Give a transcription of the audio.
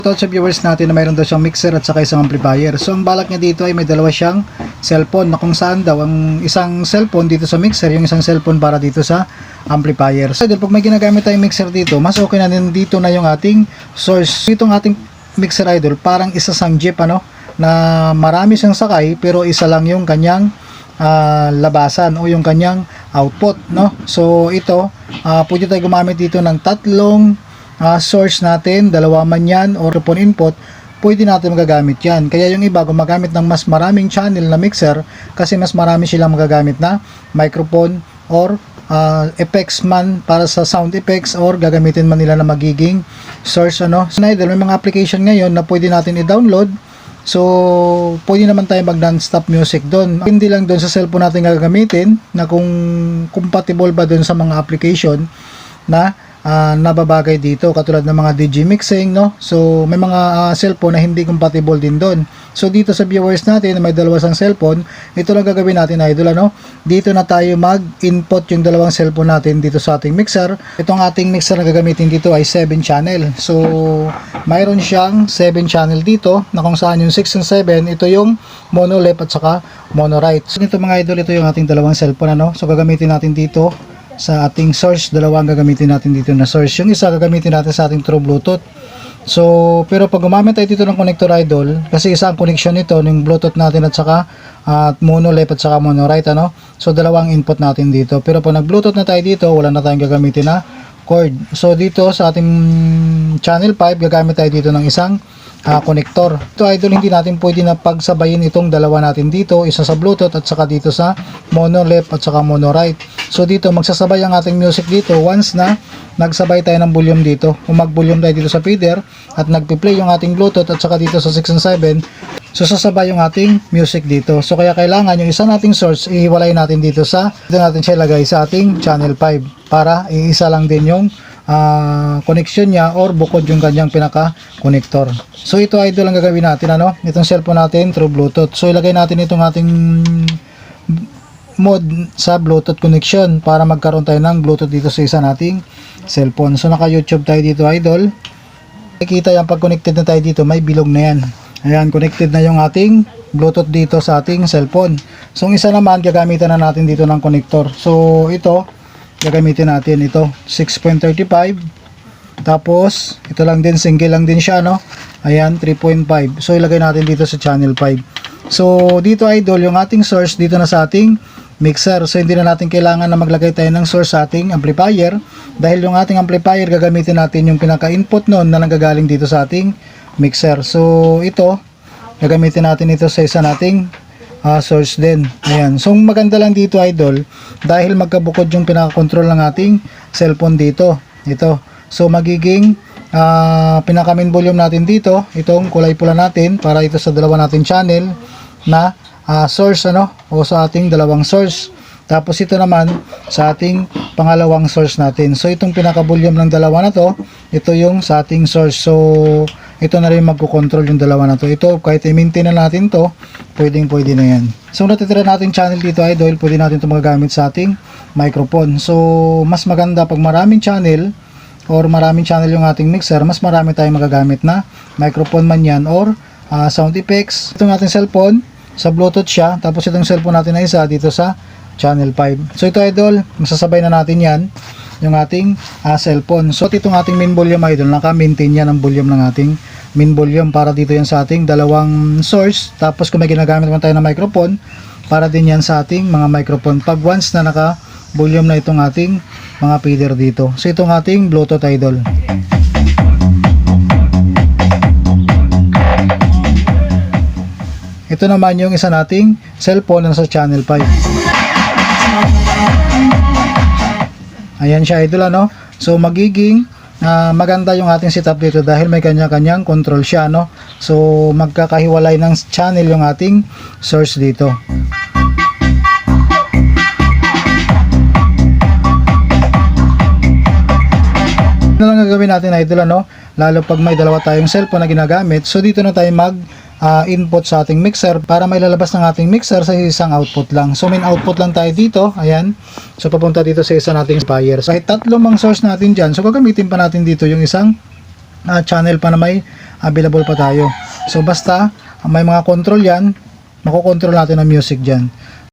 Ito sa viewers natin na mayroon daw siyang mixer at saka isang amplifier. So ang balak niya dito ay may dalawa siyang cellphone na kung saan daw ang isang cellphone dito sa mixer, yung isang cellphone para dito sa amplifier. So pag may ginagamit tayong mixer dito, mas okay na din dito na yung ating source. Itong ating mixer idol, parang isa sang jeep na marami siyang sakay pero isa lang yung kanyang labasan o yung kanyang output, no? So ito, pwede tayo gumamit dito ng tatlong source natin, dalawa man yan or phone input, pwede natin magagamit yan. Kaya yung iba gumagamit ng mas maraming channel na mixer kasi mas marami silang magagamit na microphone or effects man para sa sound effects or gagamitin man nila na magiging source. So idol, may mga application ngayon na pwede natin i-download. So pwede naman tayo mag non-stop music doon. Hindi lang doon sa cellphone natin gagamitin na kung compatible ba doon sa mga application na nababagay dito, katulad ng mga DJ mixing, no? So may mga cellphone na hindi compatible din doon. So dito sa viewers natin na may dalawa sang cellphone, ito lang gagawin natin idol, dito na tayo mag-input yung dalawang cellphone natin dito sa ating mixer. Itong ating mixer na gagamitin dito ay 7 channel. So mayroon siyang 7 channel dito na kung saan yung 6 and 7, ito yung mono left at saka mono right. So ito mga idol, ito yung ating dalawang cellphone, So gagamitin natin dito sa ating source, dalawang gagamitin natin dito na source. Yung isa gagamitin natin sa ating true Bluetooth. So, pero pag gumamit tayo dito ng connector idol, kasi isa ang connection nito ng Bluetooth natin at saka mono left at saka mono right, So, dalawang input natin dito. Pero pag nag-Bluetooth na tayo dito, wala na tayong gagamitin na cord. So, dito sa ating channel 5, gagamit tayo dito ng isang connector. Ito idol, hindi natin pwede na pagsabayin itong dalawa natin dito, isa sa Bluetooth at saka dito sa mono left at saka mono right. So dito magsasabay ang ating music dito once na nagsabay tayo ng volume dito. Kung mag-volume tayo dito sa feeder at nagpi-play yung ating Bluetooth at saka dito sa 6 and 7, so sasabay yung ating music dito. So kaya kailangan yung isa nating source ihiwalay natin dito natin siya ilagay sa ating channel 5 para iisa lang din yung connection niya or bukod yung kanyang pinaka-connector. So ito idol ang gagawin natin, itong cellphone natin through Bluetooth. So ilagay natin itong ating mode sa Bluetooth connection para magkaroon tayo ng Bluetooth dito sa isa nating cellphone. So naka YouTube tayo dito idol. Nakikita yan pag connected na tayo dito, may bilog na yan. Ayan, connected na yung ating Bluetooth dito sa ating cellphone. So ang isa naman gagamitan na natin dito ng connector. So ito gagamitin natin ito 6.35, tapos ito lang din, single lang din siya, ayan 3.5. so ilagay natin dito sa channel 5. So dito idol, yung ating source dito na sa ating mixer. So hindi na natin kailangan na maglagay tayo ng source sa ating amplifier dahil yung ating amplifier gagamitin natin yung pinaka input nun na nanggagaling dito sa ating mixer. So ito gagamitin natin ito sa isa nating source din. Ayan. So maganda lang dito idol dahil magkabukod yung pinaka-control ng ating cellphone dito. Ito. So magiging pinaka main volume natin dito, itong kulay pula natin para ito sa dalawa nating channel na source o sa ating dalawang source. Tapos ito naman sa ating pangalawang source natin. So itong pinaka-volume ng dalawa na to, ito yung sa ating source. So ito na rin magko-control yung dalawa na to. Ito kahit i-maintain na natin to, pwede na yan. So natitira natin channel dito idol, pwede natin ito magagamit sa ating microphone. So mas maganda pag maraming channel or maraming channel yung ating mixer, mas marami tayong magagamit na microphone man yan or sound effects. Itong ating cellphone, sa Bluetooth siya, tapos itong cellphone natin na isa dito sa channel 5. So ito idol, masasabay na natin yan yung ating cellphone. So itong ating main volume idol, naka-maintain yan ang volume ng ating main volume para dito yan sa ating dalawang source. Tapos kung may ginagamit naman tayo na microphone, para din yan sa ating mga microphone pag once na naka-volume na itong ating mga feeder dito. So itong ating Bluetooth idol. Ito naman yung isa nating cellphone na sa channel 5. Ayan siya idol, So magiging maganda yung ating setup dito dahil may kanya-kanyang control siya, So magkakahiwalay ng channel yung ating source dito. Ano lang gagawin natin idol, lalo pag may dalawa tayong cellphone na ginagamit. So dito na tayo mag input sa ating mixer para may lalabas ng ating mixer sa isang output lang. So main output lang tayo dito, ayan. So papunta dito sa isa nating amplifier. So kahit tatlo mang source natin dyan, so gagamitin pa natin dito yung isang channel pa na may available pa tayo. So basta may mga control yan, makokontrol natin ang music dyan.